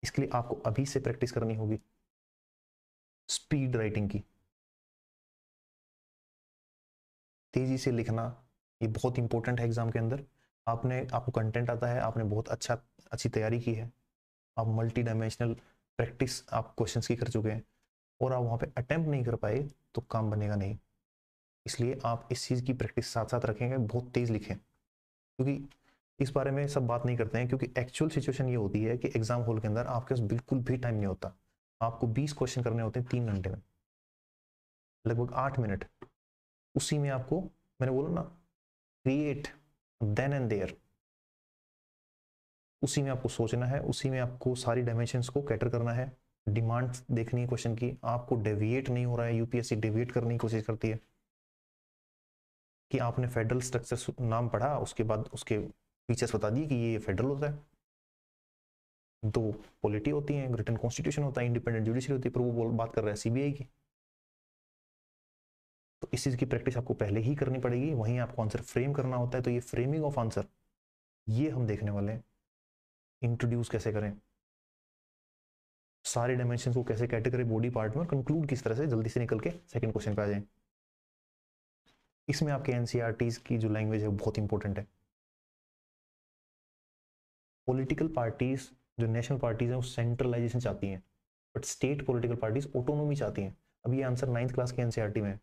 इसके लिए आपको अभी से प्रैक्टिस करनी होगी स्पीड राइटिंग की, तेजी से लिखना। ये बहुत इंपॉर्टेंट है एग्जाम के अंदर। आपको कंटेंट आता है, आपने बहुत अच्छी तैयारी की है, आप मल्टी डायमेंशनल प्रैक्टिस आप क्वेश्चंस की कर चुके हैं, और आप वहाँ पे अटेम्प्ट नहीं कर पाए तो काम बनेगा नहीं। इसलिए आप इस चीज़ की प्रैक्टिस साथ साथ रखेंगे, बहुत तेज़ लिखें। क्योंकि इस बारे में सब बात नहीं करते हैं, क्योंकि एक्चुअल सिचुएशन ये होती है कि एग्जाम हॉल के अंदर आपके पास बिल्कुल भी टाइम नहीं होता। आपको 20 क्वेश्चन करने होते हैं 3 घंटे में, लगभग 8 मिनट। उसी में आपको, मैंने बोला ना, क्रिएट देन एंड देयर, उसी में आपको सोचना है, उसी में आपको सारी डायमेंशंस को कैटर करना है, डिमांड देखनी है क्वेश्चन की। आपको डेविएट नहीं हो रहा है, यूपीएससी डेविएट करने की कोशिश करती है कि आपने फेडरल स्ट्रक्चर नाम पढ़ा, उसके बाद उसके फीचर्स बता दिए कि ये फेडरल होता है, 2 पॉलिटी होती है, रिटन कॉन्स्टिट्यूशन होता है, इंडिपेंडेंट जुडिशरी होती है, पर वो बात कर रहा है सीबीआई की। तो इस चीज़ की प्रैक्टिस आपको पहले ही करनी पड़ेगी, वहीं आपको आंसर फ्रेम करना होता है। तो ये फ्रेमिंग ऑफ आंसर ये हम देखने वाले हैं, इंट्रोड्यूस कैसे करें, सारे डायमेंशन को कैसे कैटेगरी बॉडी पार्ट में, और कंक्लूड किस तरह से जल्दी से निकल के सेकंड क्वेश्चन पे आ जाए। इसमें आपके एनसीईआरटीज की जो लैंग्वेज है वो बहुत इंपॉर्टेंट है। पॉलिटिकल पार्टीज जो नेशनल पार्टीज हैं वो सेंट्रलाइजेशन चाहती हैं, but state political parties autonomy चाहती हैं। अब ये आंसर 9th क्लास के एनसीईआरटी में है।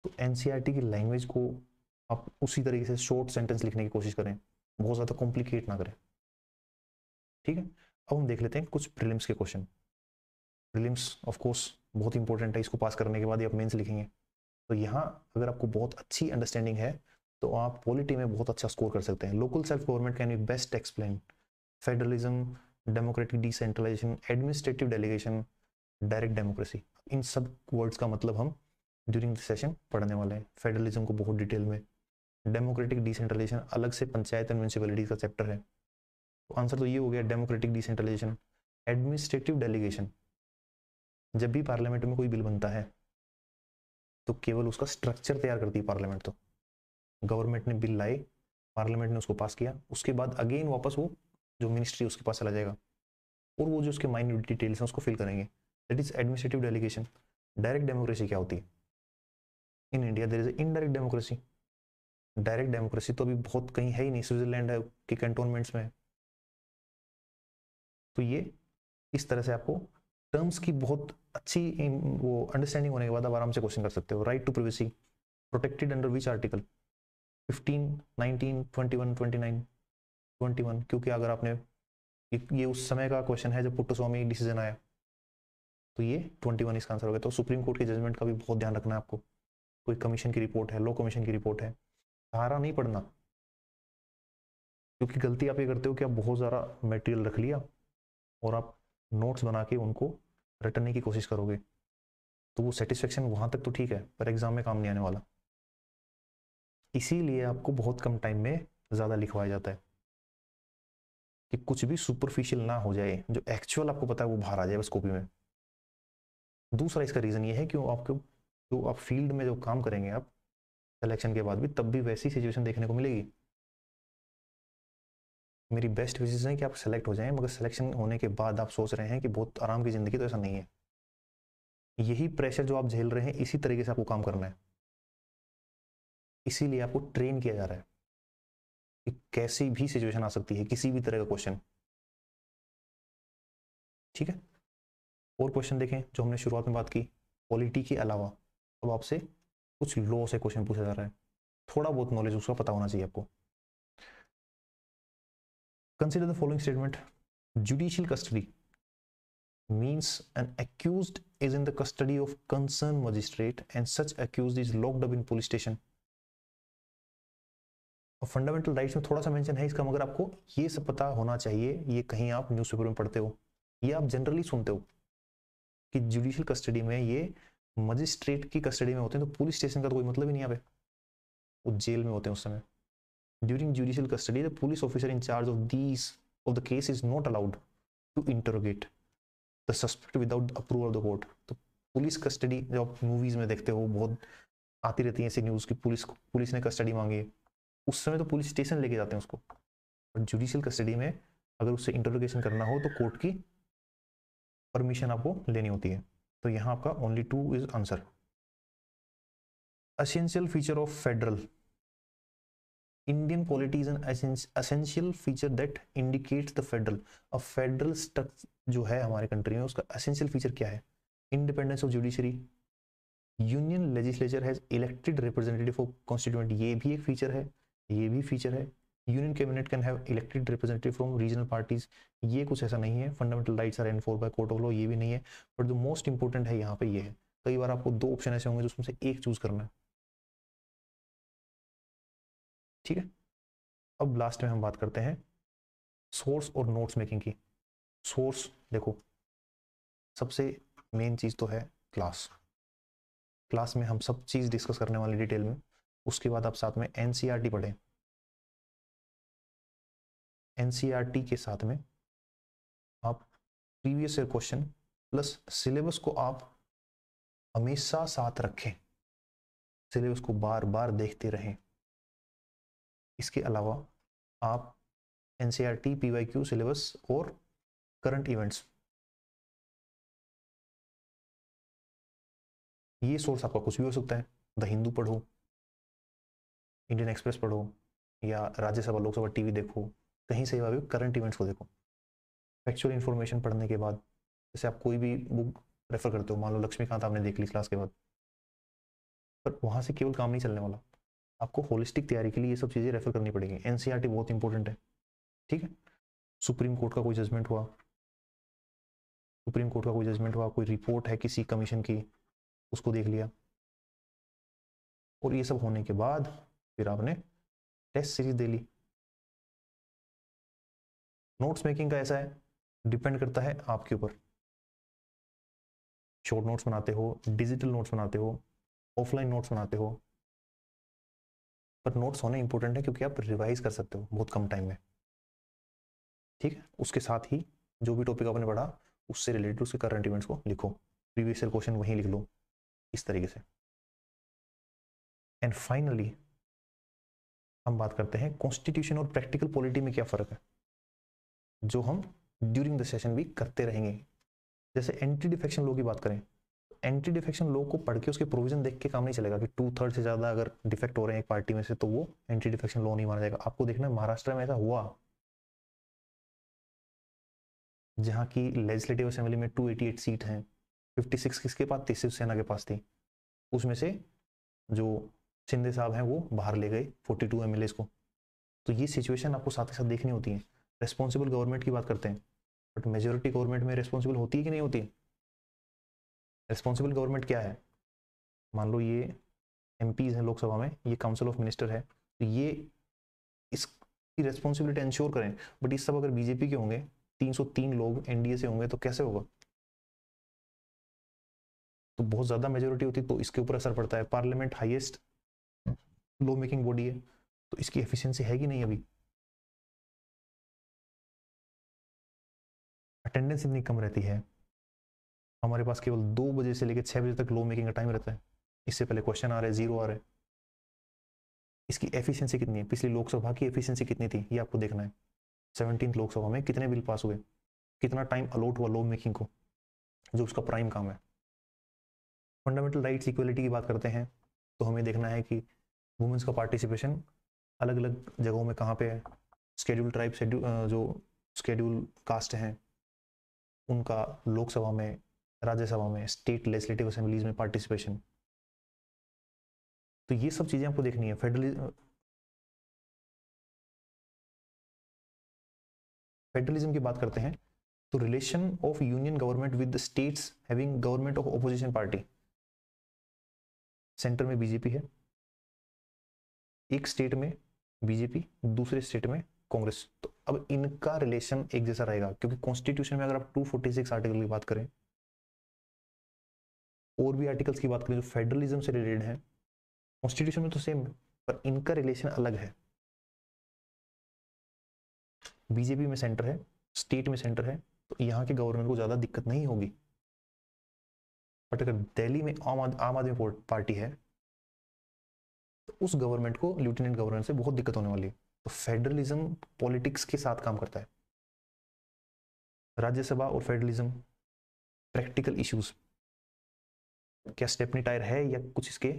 तो एनसीईआरटी की लैंग्वेज को आप उसी तरीके से शॉर्ट सेंटेंस लिखने की कोशिश करें, बहुत ज़्यादा कॉम्प्लिकेट ना करें, ठीक है। अब हम देख लेते हैं कुछ प्रीलिम्स के क्वेश्चन। प्रीलिम्स ऑफ कोर्स बहुत इंपॉर्टेंट है, इसको पास करने के बाद ही आप मेंस लिखेंगे। तो यहाँ अगर आपको बहुत अच्छी अंडरस्टैंडिंग है तो आप पॉलिटी में बहुत अच्छा स्कोर कर सकते हैं। Local self government can be best explain, federalism, democratic decentralisation, administrative delegation, direct democracy, इन सब वर्ड्स का मतलब हम ड्यूरिंग द सेशन पढ़ने वाले हैं। फेडरलिज्म को बहुत डिटेल में, डेमोक्रेटिक डिसेंट्रलाइजेशन अलग से पंचायत एंड म्यूनिसिपैलिटीज का चैप्टर है। तो आंसर तो ये हो गया डेमोक्रेटिक डिसेंट्रलाइजेशन। एडमिनिस्ट्रेटिव डेलीगेशन, जब भी पार्लियामेंट में कोई बिल बनता है तो केवल उसका स्ट्रक्चर तैयार करती है पार्लियामेंट। तो गवर्नमेंट ने बिल लाए, पार्लियामेंट ने उसको पास किया, उसके बाद अगेन वापस वो जो मिनिस्ट्री उसके पास चला जाएगा और वो जो उसके माइन्यूट डिटेल्स हैं उसको फिल करेंगे। That is administrative delegation. Direct democracy क्या होती है? In India there is indirect democracy. Direct democracy तो अभी बहुत कहीं है ही नहीं, स्विट्जरलैंड है कि कैंटोनमेंट्स में। तो ये इस तरह से आपको टर्म्स की बहुत अच्छी वो अंडरस्टैंडिंग होने के बाद आप आराम से क्वेश्चन कर सकते हो। Right to privacy protected under which article? 15, 19, 21, 29, 21, क्योंकि अगर आपने ये उस समय का क्वेश्चन है जब पुट्टस्वामी डिसीजन आया, तो ये 21 इसका आंसर हो गया। तो सुप्रीम कोर्ट के जजमेंट का भी बहुत ध्यान रखना है आपको। कोई कमीशन की रिपोर्ट है, लॉ कमीशन की रिपोर्ट है, सहारा नहीं पढ़ना, क्योंकि गलती आप ये करते हो कि आप बहुत ज़्यादा मटेरियल रख लिया और आप नोट्स बना के उनको रटने की कोशिश करोगे, तो वो सेटिस्फेक्शन वहां तक तो ठीक है पर एग्जाम में काम नहीं आने वाला। इसीलिए आपको बहुत कम टाइम में ज़्यादा लिखवाया जाता है कि कुछ भी सुपरफिशियल ना हो जाए, जो एक्चुअल आपको पता है वो बाहर आ जाए बस कॉपी में। दूसरा इसका रीज़न ये है कि आपको जो आप फील्ड में जो काम करेंगे आप सिलेक्शन के बाद भी, तब भी वैसी सिचुएशन देखने को मिलेगी। मेरी बेस्ट विशेष है कि आप सेलेक्ट हो जाएं, मगर सिलेक्शन होने के बाद आप सोच रहे हैं कि बहुत आराम की ज़िंदगी, तो ऐसा नहीं है। यही प्रेशर जो आप झेल रहे हैं इसी तरीके से आपको काम करना है। इसीलिए आपको ट्रेन किया जा रहा है कि कैसी भी सिचुएशन आ सकती है, किसी भी तरह का क्वेश्चन, ठीक है। और क्वेश्चन देखें जो हमने शुरुआत में बात की, पॉलिटी के अलावा अब आपसे कुछ लॉ से क्वेश्चन पूछा जा रहा है, थोड़ा बहुत नॉलेज उसका पता होना चाहिए आपको। Consider the following statement, judicial custody means an accused is in the custody of concerned magistrate and such accused is locked up in police station। और फंडामेंटल राइट्स में थोड़ा सा मेंशन है इसका, मगर आपको ये सब पता होना चाहिए। ये कहीं आप न्यूज़पेपर में पढ़ते हो, ये आप जनरली सुनते हो कि जुडिशियल कस्टडी में ये मजिस्ट्रेट की कस्टडी में होते हैं, तो पुलिस स्टेशन का तो कोई मतलब ही नहीं यहाँ पे, वो जेल में होते हैं उस समय। During judicial custody the police officer in charge of the case is not allowed to interrogate the suspect without approval of the court. तो पुलिस कस्टडी जो आप मूवीज में देखते हो, बहुत आती रहती है ऐसी न्यूज़ की पुलिस ने कस्टडी मांगी, उस समय तो पुलिस स्टेशन लेके जाते हैं उसको। और जुडिशियल कस्टडी में अगर उससे इंटरोगेशन करना हो तो कोर्ट की परमिशन आपको लेनी होती है। तो यहाँ आपका only 2 is answer. Essential feature of federal Indian polity is an essential feature that indicates the federal. अब फेडरल स्ट्रक्चर जो है हमारे कंट्री में, उसका एसेंशियल फीचर क्या है? Independence of judiciary, union legislature has elected representative of constituent, ये भी एक फीचर है, ये भी फीचर है। Union cabinet can have elected representative from regional parties, ये कुछ ऐसा नहीं है। Fundamental rights are enforced by court of law, ये भी नहीं है। बट जो मोस्ट इंपॉर्टेंट है यहाँ पे ये है। कई बार आपको 2 ऑप्शन ऐसे होंगे जिसमें से एक चूज करना है, ठीक है। अब लास्ट में हम बात करते हैं सोर्स और नोट्स मेकिंग की। सोर्स देखो, सबसे मेन चीज तो है क्लास। क्लास में हम सब चीज डिस्कस करने वाले डिटेल में। उसके बाद आप साथ में एनसीईआरटी पढ़ें, एनसीईआरटी के साथ में आप previous year question plus syllabus को आप हमेशा साथ रखें, सिलेबस को बार बार देखते रहें। इसके अलावा आप एनसीईआरटी, पीवाईक्यू सिलेबस और करंट इवेंट्स, ये सोर्स आपका कुछ भी हो सकता है। द हिंदू पढ़ो, इंडियन एक्सप्रेस पढ़ो, या राज्यसभा लोकसभा टीवी देखो, कहीं से भी करंट इवेंट्स को देखो। फैक्चुअल इन्फॉर्मेशन पढ़ने के बाद, जैसे आप कोई भी बुक रेफर करते हो, मान लो लक्ष्मीकांत आपने देख ली क्लास के बाद, पर वहां से केवल काम नहीं चलने वाला, आपको होलिस्टिक तैयारी के लिए ये सब चीजें रेफर करनी पड़ेगी। एनसीईआरटी बहुत इंपॉर्टेंट है, ठीक है। सुप्रीम कोर्ट का कोई जजमेंट हुआ, कोई रिपोर्ट है किसी कमीशन की, उसको देख लिया, और ये सब होने के बाद फिर आपने टेस्ट सीरीज दे ली। नोट्स मेकिंग का ऐसा है, डिपेंड करता है आपके ऊपर। शॉर्ट नोट्स बनाते हो, डिजिटल नोट्स बनाते हो, ऑफलाइन नोट्स बनाते हो, पर नोट्स होने इंपॉर्टेंट है क्योंकि आप रिवाइज कर सकते हो बहुत कम टाइम में, ठीक है। उसके साथ ही जो भी टॉपिक आपने पढ़ा उससे रिलेटेड उसके करंट इवेंट्स को लिखो, प्रीवियस ईयर क्वेश्चन वहीं लिख लो, इस तरीके से। एंड फाइनली हम बात करते हैं कॉन्स्टिट्यूशन और प्रैक्टिकल पॉलिटी में क्या फर्क है, जो हम ड्यूरिंग द सेशन भी करते रहेंगे। जैसे एंटी डिफेक्शन लॉ की बात करें, एंटी डिफेक्शन लॉ को पढ़ के उसके प्रोविजन देख के काम नहीं चलेगा कि 2/3 से ज्यादा अगर डिफेक्ट हो रहे हैं एक पार्टी में से तो वो एंटी डिफेक्शन लॉ नहीं माना जाएगा। आपको देखना है महाराष्ट्र में ऐसा हुआ, जहां की लेजिस्लेटिव असेंबली में 288 सीट हैं, 56 किसके पास थी, शिवसेना के पास थी। उसमें से जो शिंदे साहब हैं वो बाहर ले गए 42 एमएलएस को। तो ये सिचुएशन आपको साथ ही साथ देखनी होती है। रेस्पॉन्सिबल गवर्नमेंट की बात करते हैं, बट मेजोरिटी गवर्नमेंट में रेस्पॉन्सिबल होती है कि नहीं होती। रेस्पॉन्सिबल गवर्नमेंट क्या है, मान लो ये एमपीज हैं लोकसभा में, ये काउंसिल ऑफ मिनिस्टर है, तो ये इसकी रेस्पॉन्सिबिलिटी इंश्योर करें। बट ये सब अगर बीजेपी के होंगे, 303 लोग एनडीए से होंगे, तो कैसे होगा। तो बहुत ज्यादा मेजोरिटी होती तो इसके ऊपर असर पड़ता है। Parliament highest law making body है, तो इसकी एफिशिएंसी है कि नहीं अभी। अटेंडेंस इतनी कम रहती है, हमारे पास केवल 2 बजे से लेकर 6 बजे तक लॉ मेकिंग का टाइम रहता है। इससे पहले क्वेश्चन आ रहे हैं, जीरो आ रहे हैं। इसकी एफिशिएंसी कितनी है, पिछली लोकसभा की एफिशिएंसी कितनी थी, ये आपको देखना है। 17th लोकसभा में कितने बिल पास हुए, कितना टाइम अलॉट हुआ लॉ मेकिंग को, जो उसका प्राइम काम है। फंडामेंटल राइट्स इक्वलिटी की बात करते हैं, तो हमें देखना है कि वुमेन्स का पार्टिसिपेशन अलग अलग जगहों में कहाँ पे है। शेड्यूल ट्राइब, जो शेड्यूल कास्ट हैं उनका लोकसभा में, राज्यसभा में, स्टेट लेजिस्लेटिव असेंबलीज में पार्टिसिपेशन। तो ये सब चीजें आपको देखनी है। फेडरलिज्म की बात करते हैं, तो relation of union government with the states having government of opposition party. Centre में बीजेपी है, एक स्टेट में बीजेपी, दूसरे स्टेट में कांग्रेस। तो अब इनका रिलेशन एक जैसा रहेगा, क्योंकि कॉन्स्टिट्यूशन में अगर आप 246 आर्टिकल की बात करें, और भी आर्टिकल्स की बात करें जो फेडरलिज्म से रिलेटेड है, कॉन्स्टिट्यूशन में तो सेम है, पर इनका रिलेशन अलग है। बीजेपी में सेंटर है, स्टेट में सेंटर है, तो यहाँ के गवर्नर को ज्यादा दिक्कत नहीं होगी। बट अगर दिल्ली में आम आदमी पार्टी है, तो उस गवर्नमेंट को लेफ्टिनेंट गवर्नर से बहुत दिक्कत होने वाली है। तो फेडरलिज्म पॉलिटिक्स के साथ काम करता है। राज्यसभा और फेडरलिज्म, प्रैक्टिकल इश्यूज, क्या स्टेपनी टायर है या कुछ इसके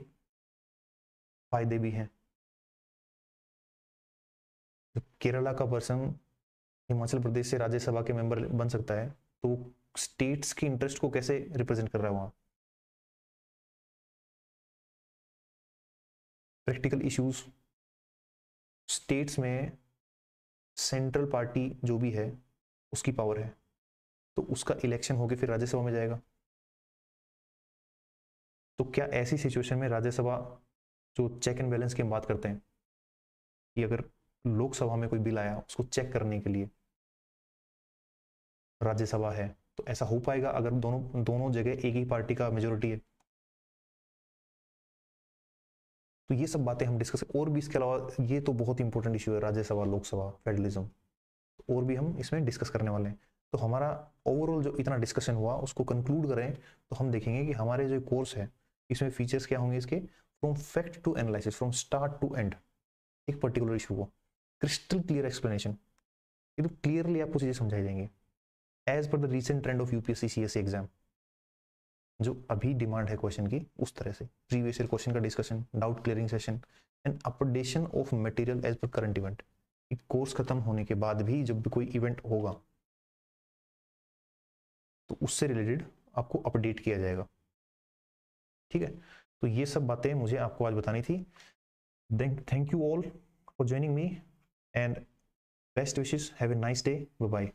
फायदे भी हैं। केरला का पर्सन हिमाचल प्रदेश से राज्यसभा के मेंबर बन सकता है, तो स्टेट्स के इंटरेस्ट को कैसे रिप्रेजेंट कर रहा है वहां। प्रैक्टिकल इश्यूज, स्टेट्स में सेंट्रल पार्टी जो भी है उसकी पावर है, तो उसका इलेक्शन होकर फिर राज्यसभा में जाएगा। तो क्या ऐसी सिचुएशन में राज्यसभा, जो चेक एंड बैलेंस की हम बात करते हैं, कि अगर लोकसभा में कोई बिल आया उसको चेक करने के लिए राज्यसभा है, तो ऐसा हो पाएगा अगर दोनों दोनों जगह एक ही पार्टी का मेजोरिटी है। तो ये सब बातें हम डिस्कस, और भी इसके अलावा ये तो बहुत इंपॉर्टेंट इशू है राज्यसभा लोकसभा फेडरलिज्म, और भी हम इसमें डिस्कस करने वाले हैं। तो हमारा ओवरऑल जो इतना डिस्कशन हुआ उसको कंक्लूड करें तो हम देखेंगे कि हमारे जो कोर्स है इसमें फीचर्स क्या होंगे इसके, from fact to analysis, from start to end, एक पर्टिकुलर इशू को क्रिस्टल क्लियर एक्सप्लेनेशन, एकदम क्लियरली आपको चीजें समझाई जाएंगी as per the recent trend of UPSC CSC exam, जो अभी डिमांड है क्वेश्चन की उस तरह से, प्रीवियस ईयर क्वेश्चन का discussion, doubt clearing session and updation of material as per current event. Course खत्म होने के बाद भी जब भी कोई इवेंट होगा तो उससे रिलेटेड आपको अपडेट किया जाएगा, ठीक है। तो ये सब बातें मुझे आपको आज बतानी थी। Thank you all for joining me and best wishes, have a nice day, bye bye.